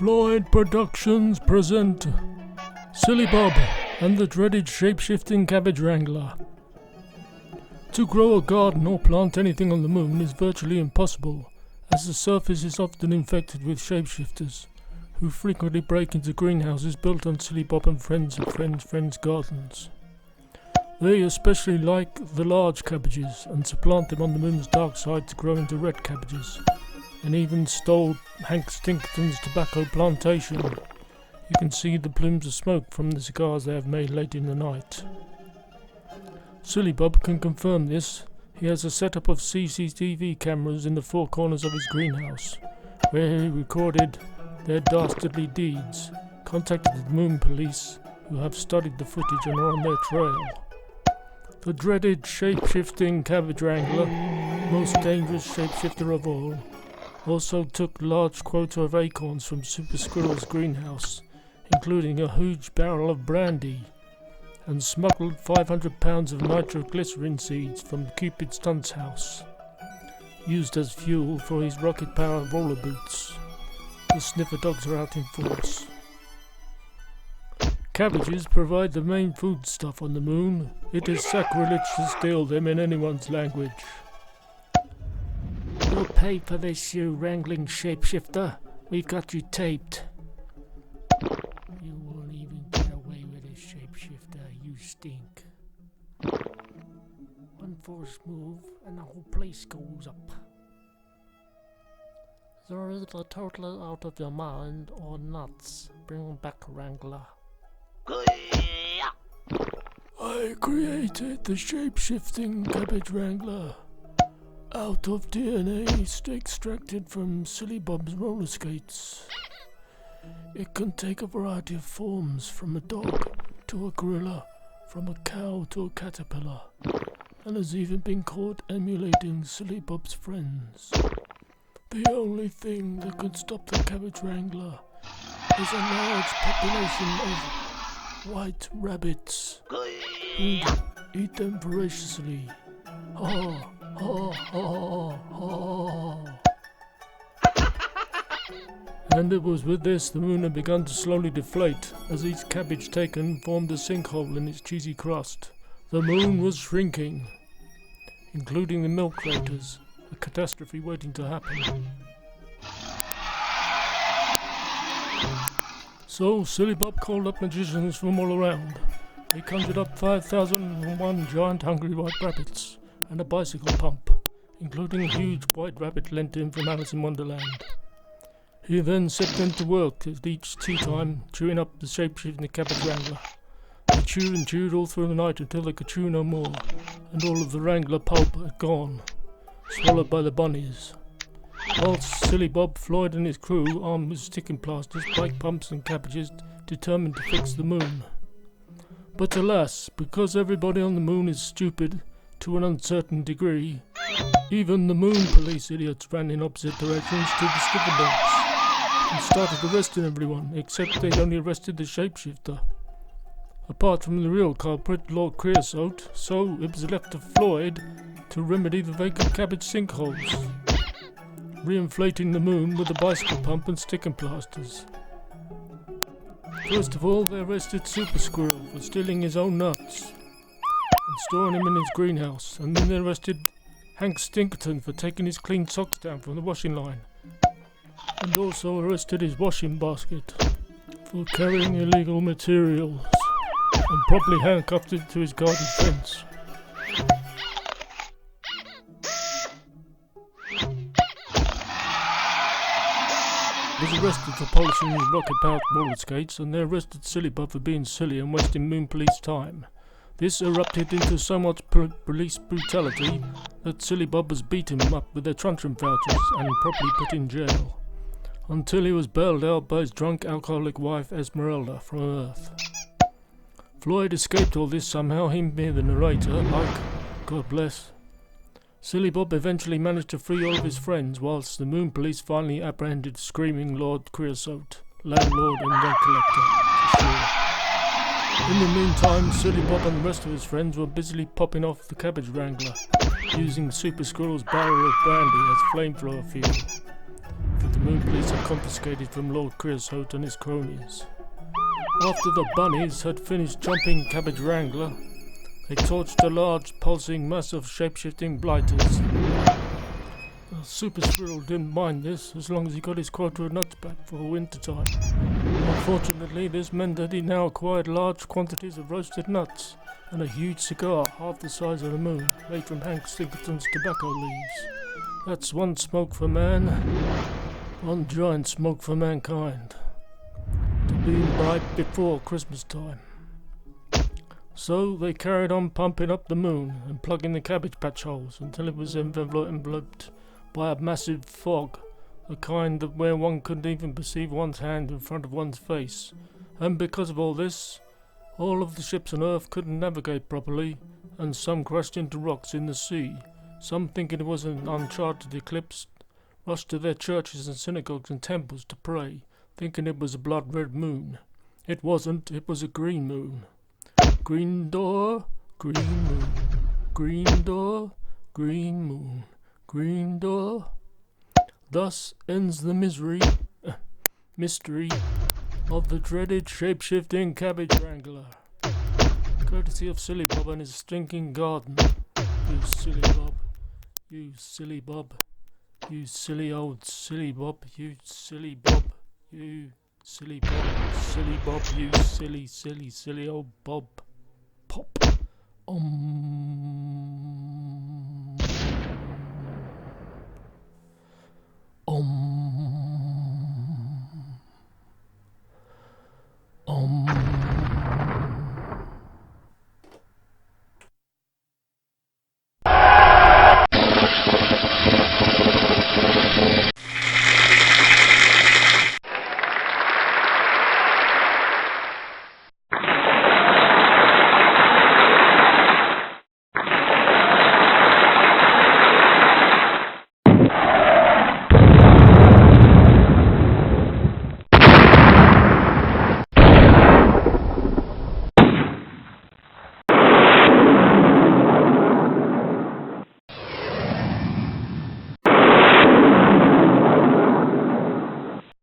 Floyd Productions present Silly Bob and the dreaded shapeshifting cabbage wrangler. To grow a garden or plant anything on the moon is virtually impossible, as the surface is often infected with shapeshifters, who frequently break into greenhouses built on Silly Bob and Friends' gardens. They especially like the large cabbages and supplant them on the moon's dark side to grow into red cabbages, and even stole Hank Stinkerton's tobacco plantation. You can see the plumes of smoke from the cigars they have made late in the night. Silly Bob can confirm this. He has a setup of CCTV cameras in the four corners of his greenhouse, where he recorded their dastardly deeds, contacted the moon police, who have studied the footage and are on their trail. The dreaded shape-shifting cabbage wrangler, most dangerous shapeshifter of all, also took large quota of acorns from Super Squirrel's greenhouse, including a huge barrel of brandy, and smuggled 500 pounds of nitroglycerin seeds from Cupid Stunt's house, used as fuel for his rocket-powered roller boots. The sniffer dogs are out in force. Cabbages provide the main foodstuff on the moon. It is sacrilege to steal them in anyone's language. You'll pay for this, you wrangling shapeshifter. We've got you taped. You won't even get away with a shapeshifter, you stink. One false move and the whole place goes up. You're either totally out of your mind or nuts. Bring him back, Wrangler. I created the shape-shifting cabbage wrangler out of DNA extracted from Silly Bob's roller skates. It can take a variety of forms, from a dog to a gorilla, from a cow to a caterpillar, and has even been caught emulating Silly Bob's friends. The only thing that could stop the cabbage wrangler is a large population of white rabbits who eat them voraciously. Ha ha ha ha. And it was with this the moon had begun to slowly deflate, as each cabbage taken formed a sinkhole in its cheesy crust. The moon was shrinking, including the milk craters, a catastrophe waiting to happen. So Silly Bob called up magicians from all around. They conjured up 5,001 giant hungry white rabbits and a bicycle pump, including a huge white rabbit lent in from Alice in Wonderland. He then set them to work at each tea time, chewing up the shape-shifting cabbage wrangler. They chewed and chewed all through the night until they could chew no more, and all of the wrangler pulp had gone, swallowed by the bunnies. Whilst Silly Bob, Floyd and his crew, armed with sticking plasters, bike pumps and cabbages, determined to fix the moon. But alas, because everybody on the moon is stupid to an uncertain degree, even the moon police idiots ran in opposite directions to the sticker box and started arresting everyone, except they only arrested the shapeshifter. Apart from the real culprit, Lord Creosote, so it was left to Floyd to remedy the vacant cabbage sinkholes, re-inflating the moon with a bicycle pump and sticking plasters. First of all, they arrested Super Squirrel for stealing his own nuts and storing them in his greenhouse, and then they arrested Hank Stinkerton for taking his clean socks down from the washing line, and also arrested his washing basket for carrying illegal materials, and promptly handcuffed it to his garden fence. Was arrested for polishing his rocket-powered roller skates, and they arrested Silly Bob for being silly and wasting moon police time. This erupted into so much police brutality that Silly Bob was beaten up with their truncheon vouchers and properly put in jail, until he was bailed out by his drunk alcoholic wife Esmeralda from Earth. Floyd escaped all this somehow, him being the narrator, like, God bless. Silly Bob eventually managed to free all of his friends, whilst the moon police finally apprehended screaming Lord Creosote, landlord and rent collector, for sure. In the meantime, Silly Bob and the rest of his friends were busily popping off the cabbage wrangler, using Super Squirrel's barrel of brandy as flamethrower fuel. For the Moon Police had confiscated from Lord Creosote and his cronies. After the bunnies had finished jumping Cabbage Wrangler, they torched a large pulsing mass of shape-shifting blighters. The Super Squirrel didn't mind this as long as he got his quota of nuts back for winter time. Unfortunately, this meant that he now acquired large quantities of roasted nuts and a huge cigar half the size of the moon, made from Hank Singleton's tobacco leaves. That's one smoke for man, one giant smoke for mankind, to be imbibed before Christmas time. So they carried on pumping up the moon and plugging the cabbage patch holes until it was enveloped by a massive fog, the kind that where one couldn't even perceive one's hand in front of one's face. And because of all this, all of the ships on Earth couldn't navigate properly, and some crashed into rocks in the sea. Some, thinking it was an uncharted eclipse, rushed to their churches and synagogues and temples to pray, thinking it was a blood-red moon. It wasn't, it was a green moon. Green door, green moon. Green door, green moon. Green door. Thus ends the mystery of the dreaded shape-shifting Cabbage Wrangler, courtesy of Silly Bob and his stinking garden. You silly Bob, you silly Bob, you silly old silly Bob, you silly Bob, you silly Bob, you silly old Bob. Pop.